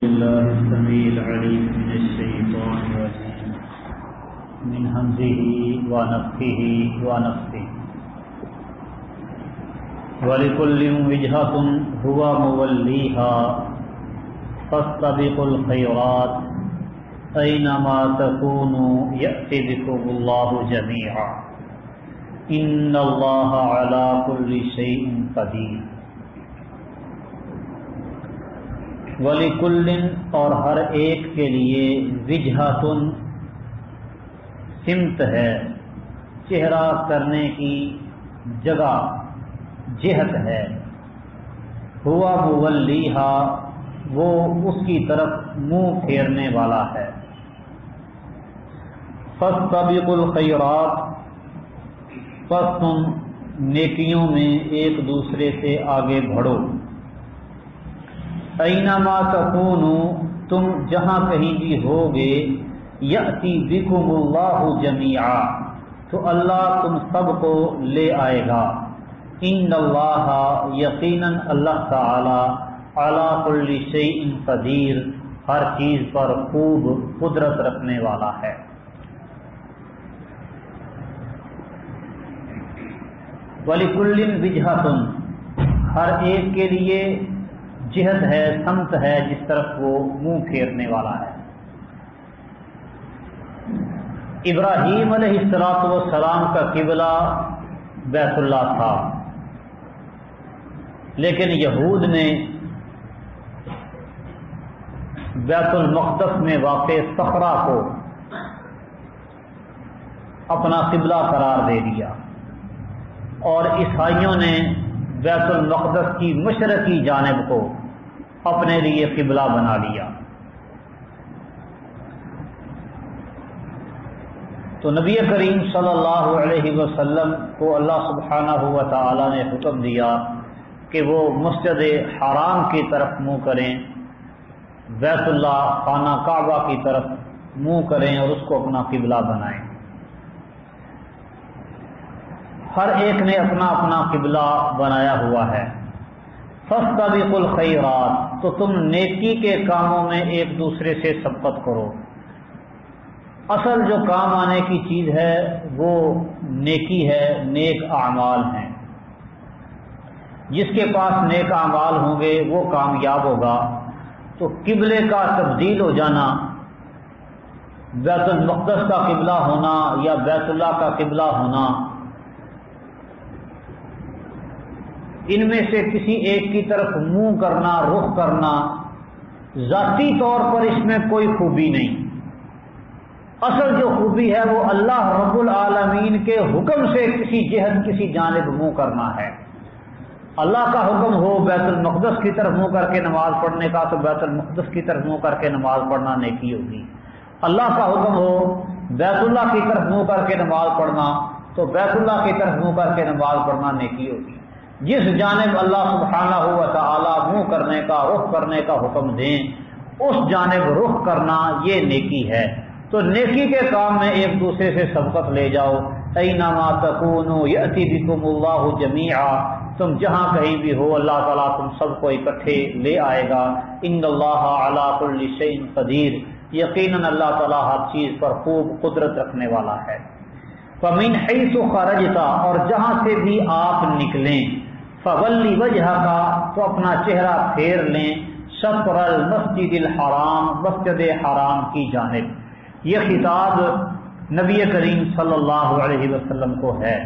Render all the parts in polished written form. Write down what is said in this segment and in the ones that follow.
الله السميع العليم من الشيطان الرجيم من همزه ونفخه ونفثه ولكل وجهة هو موليها فاستبقوا الخيرات أينما تكونوا يأتي بكم الله جميعا إن الله على كل شيء قدير۔ وَلِكُلٍّ اور ہر ایک کے لیے وجہۃ سمت ہے، چہرہ کرنے کی جگہ، جہت ہے، ہوا مولیہا وہ اس کی طرف منہ پھیرنے والا ہے۔ فاستبقوا الخیرات پس تم نیکیوں میں ایک دوسرے سے آگے بڑھو۔ اینما تکونوا تم جہاں کہیں بھی ہوگے، یأتی بکم اللہ جمیعا تو اللہ تم سب کو لے آئے گا۔ ان اللہ یقیناً اللہ تعالی علی کل شیء قدیر ہر چیز پر خوب قدرت رکھنے والا ہے۔ وَلِكُلٍّ وِجْهَةٌ ہر ایک کے لیے جہت ہے، سمت ہے جس طرف وہ منہ پھیرنے والا ہے۔ ابراہیم علیہ السلام کا قبلہ بیت اللہ تھا، لیکن یہود نے بیت المقدس میں واقع صخرہ کو اپنا قبلہ قرار دے دیا، اور عیسائیوں نے بیت المقدس کی مشرقی جانب کو اپنے لیے قبلہ بنا لیا۔ تو نبی کریم صلی اللہ علیہ وسلم کو اللہ سبحانہ و تعالی نے حکم دیا کہ وہ مسجد حرام کی طرف منہ کریں، بیت اللہ خانہ کعبہ کی طرف منہ کریں اور اس کو اپنا قبلہ بنائیں۔ ہر ایک نے اپنا اپنا قبلہ بنایا ہوا ہے۔ فاستبقوا الخیرات تو تم نیکی کے کاموں میں ایک دوسرے سے سبقت کرو۔ اصل جو کام آنے کی چیز ہے وہ نیکی ہے، نیک اعمال ہیں۔ جس کے پاس نیک اعمال ہوں گے وہ کامیاب ہوگا۔ تو قبلے کا تبدیل ہو جانا، بیت المقدس کا قبلہ ہونا یا بیت اللہ کا قبلہ ہونا، ان میں سے کسی ایک کی طرف منہ کرنا، رخ کرنا، ذاتی طور پر اس میں کوئی خوبی نہیں۔ اصل جو خوبی ہے وہ اللہ رب العالمین کے حکم سے کسی جہت، کسی جانب منہ کرنا ہے۔ اللہ کا حکم ہو بیت المقدس کی طرف منہ کر کے نماز پڑھنے کا تو بیت المقدس کی طرف منہ کر کے نماز پڑھنا نیکی ہوگی۔ اللہ کا حکم ہو بیت اللہ کی طرف منہ کر کے نماز پڑھنا تو بیت اللہ کی طرف منہ کر کے نماز پڑھنا نیکی ہوگی۔ جس جانب اللہ سبحانہ و تعالی منہ کرنے کا، رخ کرنے کا حکم دیں اس جانب رخ کرنا یہ نیکی ہے۔ تو نیکی کے کام میں ایک دوسرے سے سبقت لے جاؤ۔ اینما تکونوا یأتی بکم اللہ جمیعا تم جہاں کہیں بھی ہو اللہ تعالیٰ تم سب کو اکٹھے لے آئے گا۔ ان اللہ علی کل شیء قدیر یقیناً اللہ تعالیٰ ہر چیز پر خوب قدرت رکھنے والا ہے۔ فمن حیث خرجت اور جہاں سے بھی آپ نکلیں، فولی وجہک تو اپنا چہرہ پھیر لیں، شطر المسجد الحرام مسجد حرام کی جانب۔ یہ خطاب نبی کریم صلی اللہ علیہ وسلم کو ہے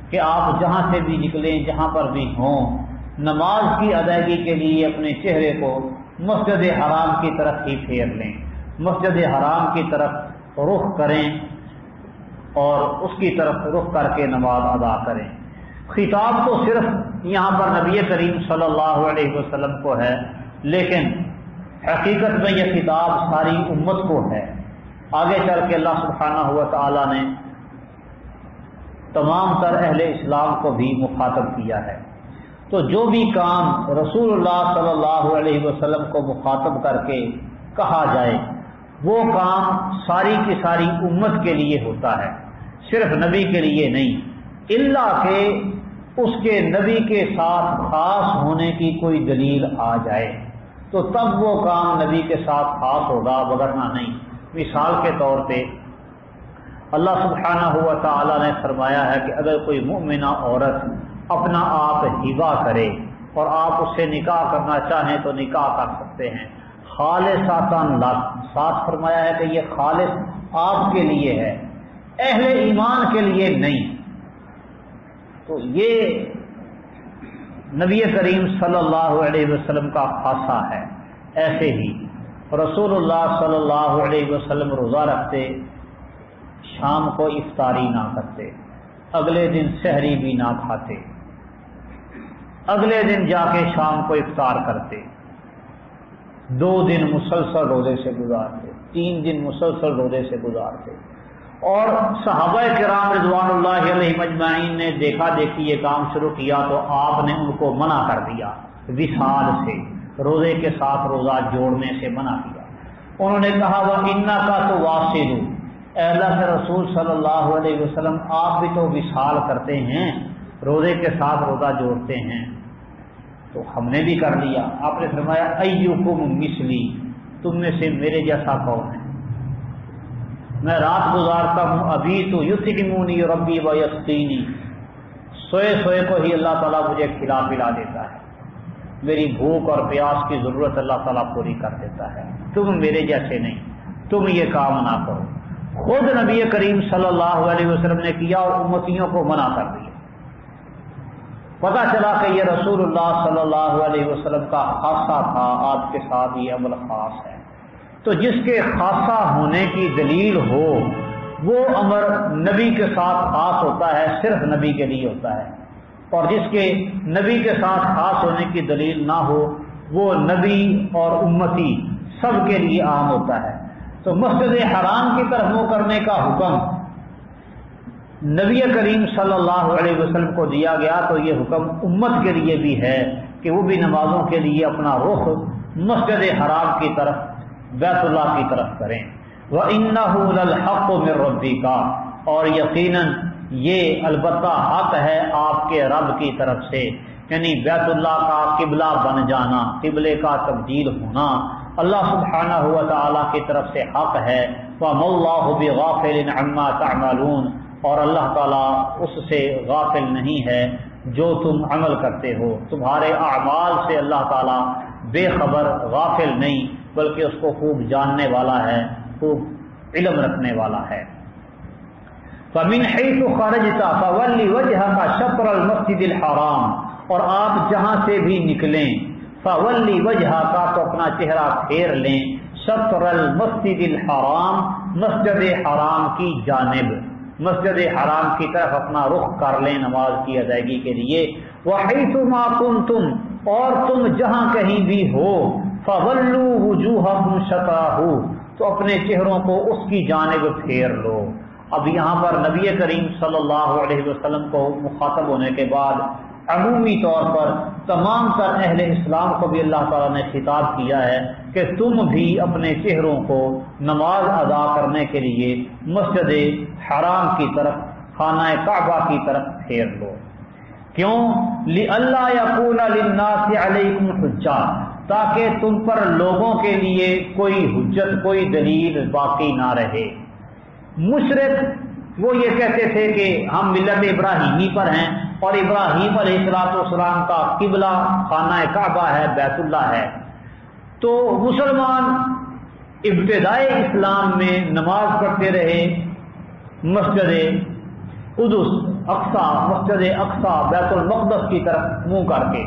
کہ آپ جہاں سے بھی نکلیں، جہاں پر بھی ہوں، نماز کی ادائیگی کے لیے اپنے چہرے کو مسجد حرام کی طرف ہی پھیر لیں، مسجد حرام کی طرف رخ کریں اور اس کی طرف رخ کر کے نماز ادا کریں۔ خطاب تو صرف یہاں پر نبی کریم صلی اللہ علیہ وسلم کو ہے، لیکن حقیقت میں یہ خطاب ساری امت کو ہے۔ آگے چل کے اللہ سبحانہ و تعالی نے تمام تر اہل اسلام کو بھی مخاطب کیا ہے۔ تو جو بھی کام رسول اللہ صلی اللہ علیہ وسلم کو مخاطب کر کے کہا جائے وہ کام ساری کی ساری امت کے لیے ہوتا ہے، صرف نبی کے لیے نہیں، الا کہ اس کے نبی کے ساتھ خاص ہونے کی کوئی دلیل آ جائے۔ تو تب وہ کام نبی کے ساتھ خاص ہوگا، وگرنہ نہیں۔ مثال کے طور پہ اللہ سبحانہ و تعالی نے فرمایا ہے کہ اگر کوئی مؤمنہ عورت اپنا آپ ہبہ کرے اور آپ اس سے نکاح کرنا چاہیں تو نکاح کر سکتے ہیں، خالصاتاً لک، ساتھ فرمایا ہے کہ یہ خالص آپ کے لیے ہے، اہل ایمان کے لیے نہیں۔ تو یہ نبی کریم صلی اللہ علیہ وسلم کا خاصہ ہے۔ ایسے ہی رسول اللہ صلی اللہ علیہ وسلم روزہ رکھتے، شام کو افطاری نہ کرتے، اگلے دن سحری بھی نہ کھاتے، اگلے دن جا کے شام کو افطار کرتے، 2 دن مسلسل روزے سے گزارتے، 3 دن مسلسل روزے سے گزارتے۔ اور صحابہ کرام رضوان اللہ علیہم اجمعین نے دیکھا دیکھی یہ کام شروع کیا تو آپ نے ان کو منع کر دیا، وصال سے، روزے کے ساتھ روزہ جوڑنے سے منع کیا۔ انہوں نے کہا وَإِنَّكَ تُوَاصِلُ، اے اللہ کے رسول صلی اللہ علیہ وسلم آپ بھی تو وصال کرتے ہیں، روزے کے ساتھ روزہ جوڑتے ہیں۔ تو ہم نے بھی کر لیا۔ آپ نے فرمایا ایکم مثلی، تم میں سے میرے جیسا کون ہے؟ میں رات گزارتا ہوں، ابھی تو یطعمونی ربی ویسقینی، سوئے سوئے کو ہی اللہ تعالیٰ مجھے کھلا پلا دیتا ہے، میری بھوک اور پیاس کی ضرورت اللہ تعالیٰ پوری کر دیتا ہے، تم میرے جیسے نہیں، تم یہ کام نہ کرو۔ خود نبی کریم صلی اللہ علیہ وسلم نے کیا اور امتیوں کو منع کر دیا۔ پتہ چلا کہ یہ رسول اللہ صلی اللہ علیہ وسلم کا خاصہ تھا، آپ کے ساتھ یہ عمل خاص ہے۔ تو جس کے خاصہ ہونے کی دلیل ہو وہ امر نبی کے ساتھ خاص ہوتا ہے، صرف نبی کے لیے ہوتا ہے، اور جس کے نبی کے ساتھ خاص ہونے کی دلیل نہ ہو وہ نبی اور امتی سب کے لیے عام ہوتا ہے۔ تو مسجد حرام کی طرف منہ کرنے کا حکم نبی کریم صلی اللہ علیہ وسلم کو دیا گیا، تو یہ حکم امت کے لیے بھی ہے کہ وہ بھی نمازوں کے لیے اپنا رخ مسجد حرام کی طرف، بیت اللہ کی طرف کریں۔ وَإِنَّهُ لَلْحَقُّ مِن رَبِّكَ، اور یقیناً یہ البتہ حق ہے آپ کے رب کی طرف سے، یعنی بیت اللہ کا قبلہ بن جانا، قبلے کا تبدیل ہونا اللہ سبحانہ و تعالیٰ کی طرف سے حق ہے۔ وَمَا اللَّهُ بِغَافِلٍ عَمَّا تَعْمَلُونَ، اور اللہ تعالیٰ اس سے غافل نہیں ہے جو تم عمل کرتے ہو، تمہارے اعمال سے اللہ تعالیٰ بے خبر غافل نہیں، بلکہ اس کو خوب جاننے والا ہے، خوب علم رکھنے والا ہے۔ فَمِنْ حَيْثُ خَرَجْتَ فَوَلِّ وَجْهَكَ شَطْرَ الْمَسْجِدِ الْحَرَامِ، اور آپ جہاں سے بھی نکلیں، فَوَلِّ وَجْهَكَ، تو اپنا چہرہ پھیر لیں، شطر المسجد الحرام، مسجد حرام کی جانب، مسجد حرام کی طرف اپنا رخ کر لیں نماز کی ادائیگی کے لیے۔ وَحَيْثُ مَا كُنْتُمْ، اور تم جہاں کہیں بھی ہو، فَوَلُّوا وُجُوهَكُمْ شَطْرَهُ، تو اپنے چہروں کو اس کی جانب پھیر لو۔ اب یہاں پر نبی کریم صلی اللہ علیہ وسلم کو مخاطب ہونے کے بعد عمومی طور پر تمام تر اہل اسلام کو بھی اللہ تعالیٰ نے خطاب کیا ہے کہ تم بھی اپنے چہروں کو نماز ادا کرنے کے لیے مسجد حرام کی طرف، خانہ کعبہ کی طرف پھیر لو۔ کیوں؟ لِأَلَّا يَكُونَ لِلنَّاسِ عَلَيْكُمْ حُجَّةٌ، تاکہ تم پر لوگوں کے لیے کوئی حجت، کوئی دلیل باقی نہ رہے۔ مشرک وہ یہ کہتے تھے کہ ہم ملت ابراہیمی پر ہیں، اور ابراہیم علیہ السلام کا قبلہ خانہ کعبہ ہے، بیت اللہ ہے۔ تو مسلمان ابتدائی اسلام میں نماز پڑھتے رہے مسجد قدس اقصی، مسجد اقصی بیت المقدس کی طرف منہ کر کے۔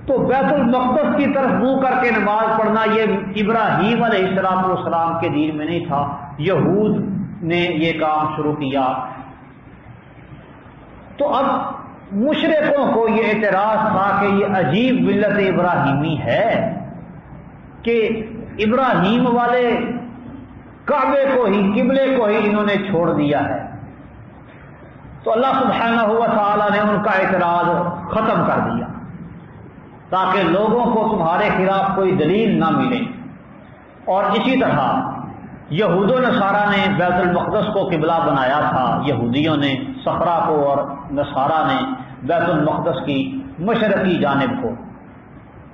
تو بیت المقدس کی طرف منہ کر کے نماز پڑھنا یہ ابراہیم علیہ السلام کے دین میں نہیں تھا، یہود نے یہ کام شروع کیا۔ تو اب مشرکوں کو یہ اعتراض تھا کہ یہ عجیب ملت ابراہیمی ہے کہ ابراہیم والے کعبے کو ہی، قبلے کو ہی انہوں نے چھوڑ دیا ہے۔ تو اللہ سبحانہ و تعالیٰ نے ان کا اعتراض ختم کر دیا تاکہ لوگوں کو تمہارے خلاف کوئی دلیل نہ ملے۔ اور اسی طرح یہود و نصارہ نے بیت المقدس کو قبلہ بنایا تھا، یہودیوں نے صحرا کو اور نصارہ نے بیت المقدس کی مشرقی جانب کو۔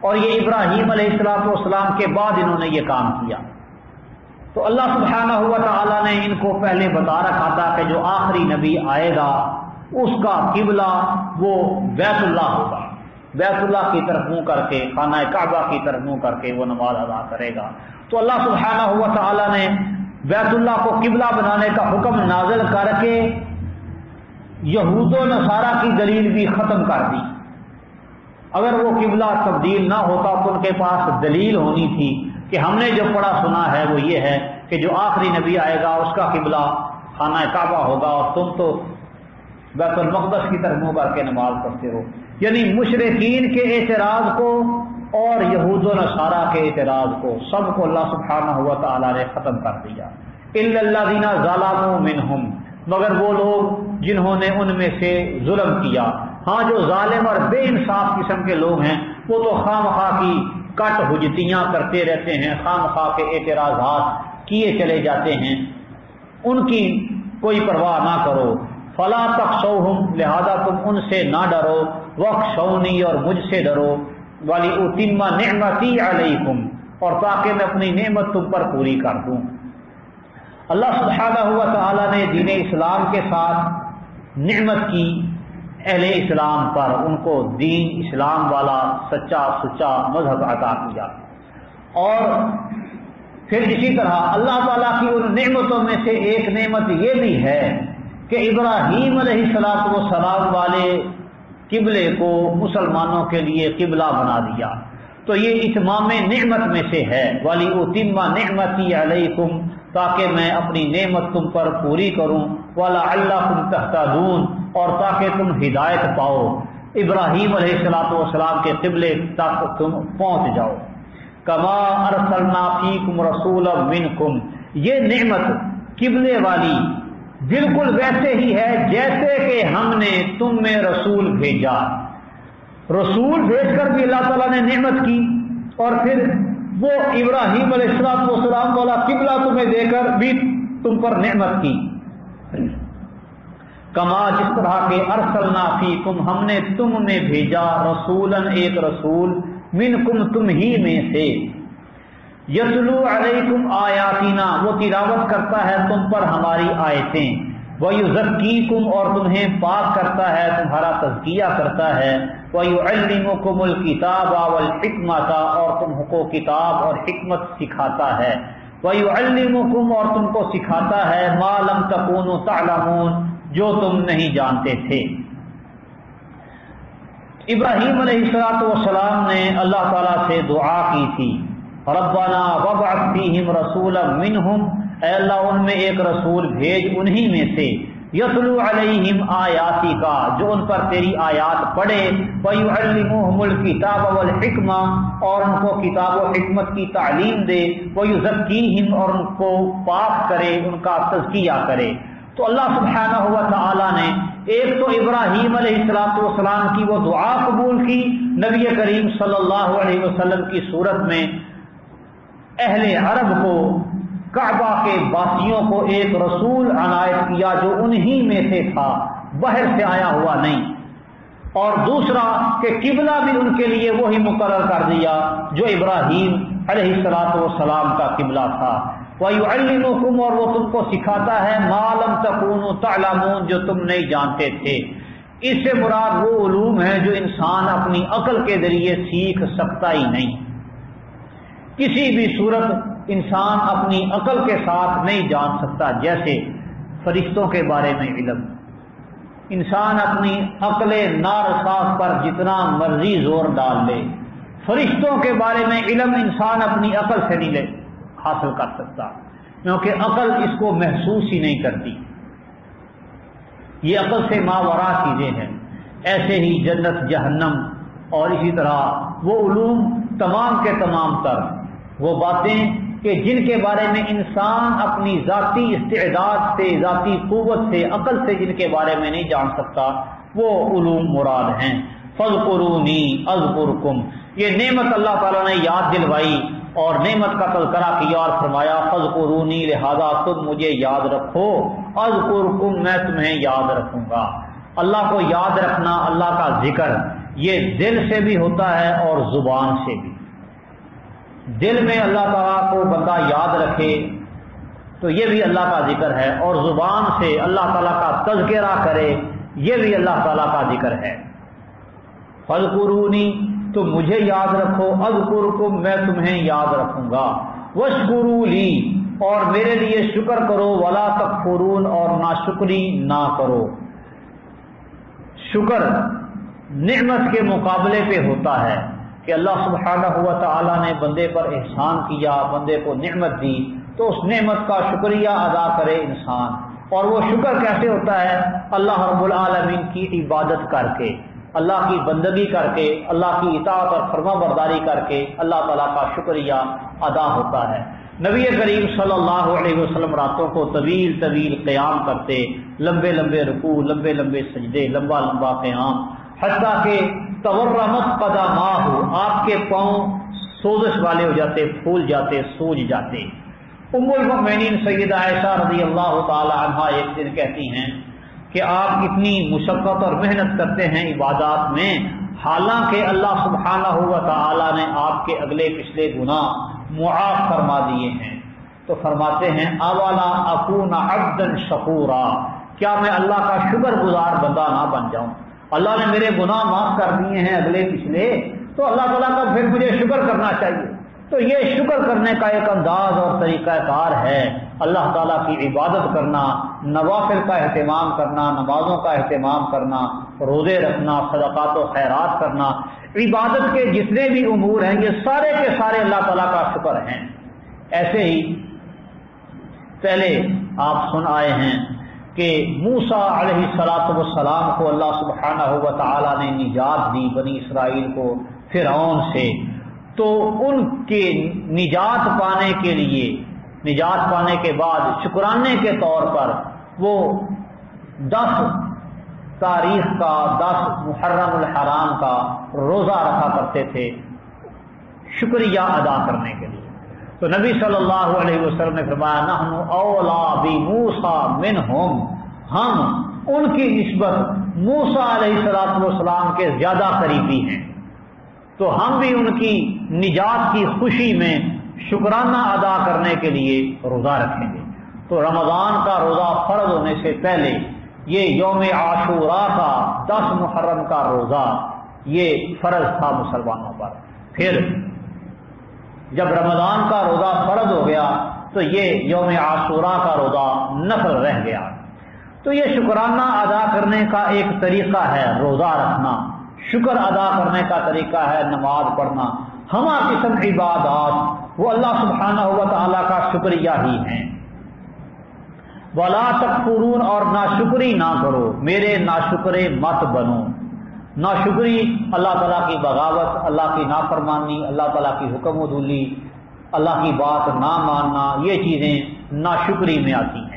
اور یہ ابراہیم علیہ السلام کے بعد انہوں نے یہ کام کیا۔ تو اللہ سبحانہ و تعالیٰ نے ان کو پہلے بتا رکھا تھا کہ جو آخری نبی آئے گا اس کا قبلہ وہ بیت اللہ ہوگا، بیت اللہ کی طرف منہ کر کے، خانہ کعبہ کی طرف منہ کر کے وہ نماز ادا کرے گا۔ تو اللہ سبحانہ و تعالیٰ نے بیت اللہ کو قبلہ بنانے کا حکم نازل کر کے یہود و نصارہ کی دلیل بھی ختم کر دی۔ اگر وہ قبلہ تبدیل نہ ہوتا تو ان کے پاس دلیل ہونی تھی کہ ہم نے جو پڑھا سنا ہے وہ یہ ہے کہ جو آخری نبی آئے گا اس کا قبلہ خانہ کعبہ ہوگا اور تم تو بیت المقدس کی طرف منہ کر کے نماز پڑھتے ہو۔ یعنی مشرکین کے اعتراض کو اور یہود و نصارہ کے اعتراض کو سب کو اللہ سبحانہ و تعالیٰ نے ختم کر دیا۔ الا الذین ظلموا منہم، مگر وہ لوگ جنہوں نے ان میں سے ظلم کیا۔ ہاں جو ظالم اور بے انصاف قسم کے لوگ ہیں وہ تو خواہ مخواہ کی کٹ حجتیاں کرتے رہتے ہیں، خواہ مخواہ کے اعتراضات کیے چلے جاتے ہیں، ان کی کوئی پرواہ نہ کرو۔ فلا تخشوہم، لہذا تم ان سے نہ ڈرو، واخشونی، اور مجھ سے ڈرو، وَلِأُتِمَّ نِعْمَتِي عَلَيْكُمْ، اور تاکہ میں اپنی نعمت تم پر پوری کر دوں۔ اللہ سبحانہ و تعالیٰ نے دین اسلام کے ساتھ نعمت کی اہل اسلام پر، ان کو دین اسلام والا سچا مذہب عطا کیا۔ اور پھر اسی طرح اللہ تعالیٰ کی ان نعمتوں میں سے ایک نعمت یہ بھی ہے کہ ابراہیم علیہ السلام والے قبلے کو مسلمانوں کے لیے قبلہ بنا دیا۔ تو یہ اتمام نعمت میں سے ہے، وَلِأُتِمَّ نِعْمَتِي عَلَيْكُمْ، تاکہ میں اپنی نعمت تم پر پوری کروں، وَلَعَلَّكُمْ تَهْتَدُونَ، اور تاکہ تم ہدایت پاؤ، ابراہیم علیہ السلام کے قبلے تک تم پہنچ جاؤ۔ كَمَا أَرْسَلْنَا فِيكُمْ رَسُولًا مِّنْكُمْ، یہ نعمت قبلے والی بالکل ویسے ہی ہے جیسے کہ ہم نے تم میں رسول بھیجا۔ رسول بھیج کر بھی اللہ تعالیٰ نے نعمت کی، اور پھر وہ ابراہیم علیہ السلام والا قبلہ تمہیں دے کر بھی تم پر نعمت کی۔ کما، جس طرح کے ارسلنا فیکم، ہم نے تم میں بھیجا، رسولاً، ایک رسول، منکم، تم ہی میں سے، یتلو علیکم آیاتنا، وہ تلاوت کرتا ہے تم پر ہماری آیتیں، ویزکیکم، اور تمہیں پاک کرتا ہے، تمہارا تزکیہ کرتا ہے، ویعلمکم الکتاب والحکمۃ، اور تم کو کتاب اور حکمت سکھاتا ہے، ویعلمکم، اور تم کو سکھاتا ہے، ما لم تکونوا تعلمون، جو تم نہیں جانتے تھے۔ ابراہیم علیہ السلام نے اللہ تعالیٰ سے دعا کی تھی، ربنا وابعث فیہم رسولا منہم، اے اللہ ان میں ایک رسول بھیج انہی میں سے، یتلو علیہم آیاتی کا، جو ان پر تیری آیات پڑھے، ویعلمہم الکتاب والحکمہ، اور ان کو کتاب و حکمت کی تعلیم دے، ویزکیہم، اور ان کو پاک کرے، ان کا تزکیہ کرے۔ تو اللہ سبحانہ و تعالیٰ نے ایک تو ابراہیم علیہ السلام کی وہ دعا قبول کی، نبی کریم صلی اللہ علیہ وسلم کی صورت میں اہل عرب کو، کعبہ کے باسیوں کو ایک رسول عنایت کیا جو انہی میں سے تھا، باہر سے آیا ہوا نہیں، اور دوسرا کہ قبلہ بھی ان کے لیے وہی مقرر کر دیا جو ابراہیم علیہ السلام کا قبلہ تھا، وَيُعَلِّمُكُمْ، اور وہ تم کو سکھاتا ہے، مَا لَمْ تَكُونُوا تَعْلَمُونَ، جو تم نہیں جانتے تھے۔ اس سے مراد وہ علوم ہیں جو انسان اپنی عقل کے ذریعے سیکھ سکتا ہی نہیں، کسی بھی صورت انسان اپنی عقل کے ساتھ نہیں جان سکتا۔ جیسے فرشتوں کے بارے میں علم، انسان اپنی عقل نارساز پر جتنا مرضی زور ڈال لے، فرشتوں کے بارے میں علم انسان اپنی عقل سے نہیں حاصل کر سکتا، کیونکہ عقل اس کو محسوس ہی نہیں کرتی، یہ عقل سے ماوراء چیزیں ہیں۔ ایسے ہی جنت، جہنم، اور اسی طرح وہ علوم تمام کے تمام تر وہ باتیں کہ جن کے بارے میں انسان اپنی ذاتی استعداد سے، ذاتی قوت سے، عقل سے جن کے بارے میں نہیں جان سکتا، وہ علوم مراد ہیں۔ فاذکرونی اذکرکم، یہ نعمت اللہ تعالیٰ نے یاد دلوائی اور نعمت کا تذکرہ کیا اور فرمایا فاذکرونی، لہذا تم مجھے یاد رکھو، اذکرکم، میں تمہیں یاد رکھوں گا۔ اللہ کو یاد رکھنا، اللہ کا ذکر، یہ دل سے بھی ہوتا ہے اور زبان سے بھی. دل میں اللہ تعالیٰ کو بندہ یاد رکھے تو یہ بھی اللہ کا ذکر ہے، اور زبان سے اللہ تعالیٰ کا تذکرہ کرے یہ بھی اللہ تعالیٰ کا ذکر ہے. فاذکرونی، تو مجھے یاد رکھو، اذکرکم، میں تمہیں یاد رکھوں گا، واشکروا لی، اور میرے لیے شکر کرو، ولا تکفرون، اور ناشکری نہ کرو. شکر نعمت کے مقابلے پہ ہوتا ہے کہ اللہ سبحانہ و تعالیٰ نے بندے پر احسان کیا، بندے کو نعمت دی، تو اس نعمت کا شکریہ ادا کرے انسان. اور وہ شکر کیسے ہوتا ہے؟ اللہ رب العالمین کی عبادت کر کے، اللہ کی بندگی کر کے، اللہ کی اطاعت اور فرما برداری کر کے اللہ تعالیٰ کا شکریہ ادا ہوتا ہے. نبی کریم صلی اللہ علیہ وسلم راتوں کو طویل طویل قیام کرتے، لمبے لمبے رکوع، لمبے لمبے سجدے، لمبا لمبا قیام، حتیٰ کہ تورمت قدماہ، آپ کے پاؤں سوزش والے ہو جاتے، پھول جاتے، سوج جاتے. ام المؤمنین سیدہ عائشہ رضی اللہ تعالی عنہا ایک دن کہتی ہیں کہ آپ اتنی مشقت اور محنت کرتے ہیں عبادات میں، حالانکہ اللہ سبحانہ و تعالی نے آپ کے اگلے پچھلے گناہ معاف فرما دیے ہیں. تو فرماتے ہیں اولا اکون عبدا شکورا، کیا میں اللہ کا شکر گزار بندہ نہ بن جاؤں؟ اللہ نے میرے گناہ معاف کر دیے ہیں اگلے پچھلے، تو اللہ تعالیٰ کا پھر مجھے شکر کرنا چاہیے. تو یہ شکر کرنے کا ایک انداز اور طریقہ کار ہے، اللہ تعالیٰ کی عبادت کرنا، نوافل کا اہتمام کرنا، نمازوں کا اہتمام کرنا، روزے رکھنا، صدقات و خیرات کرنا. عبادت کے جتنے بھی امور ہیں یہ سارے کے سارے اللہ تعالیٰ کا شکر ہیں. ایسے ہی پہلے آپ سن آئے ہیں کہ موسیٰ علیہ السلام کو اللہ سبحانہ و تعالیٰ نے نجات دی بنی اسرائیل کو فرعون سے. تو ان کے نجات پانے کے لیے، نجات پانے کے بعد شکرانے کے طور پر وہ 10 تاریخ کا، 10 محرم الحرام کا روزہ رکھا کرتے تھے شکریہ ادا کرنے کے لیے. تو نبی صلی اللہ علیہ وسلم نے فرمایا نحن اولا بموسیٰ منہم، ہم ان کی نسبت موسیٰ علیہ السلام کے زیادہ قریبی ہیں، تو ہم بھی ان کی نجات کی خوشی میں شکرانہ ادا کرنے کے لیے روزہ رکھیں گے. تو رمضان کا روزہ فرض ہونے سے پہلے یہ یوم عاشوراء کا 10 محرم کا روزہ یہ فرض تھا مسلمانوں پر. پھر جب رمضان کا روزہ فرض ہو گیا تو یہ یوم عاشوراء کا روزہ نفل رہ گیا. تو یہ شکرانہ ادا کرنے کا ایک طریقہ ہے روزہ رکھنا، شکر ادا کرنے کا طریقہ ہے نماز پڑھنا. ہمہ قسم عبادات وہ اللہ سبحانہ و تعالیٰ کا شکریہ ہی ہیں. ولا تکفرون، اور ناشکری نہ کرو، میرے ناشکرے مت بنو. ناشکری اللہ تعالیٰ کی بغاوت، اللہ کی نافرمانی، اللہ تعالیٰ کی حکم عدولی، اللہ کی بات نہ ماننا، یہ چیزیں ناشکری میں آتی ہیں.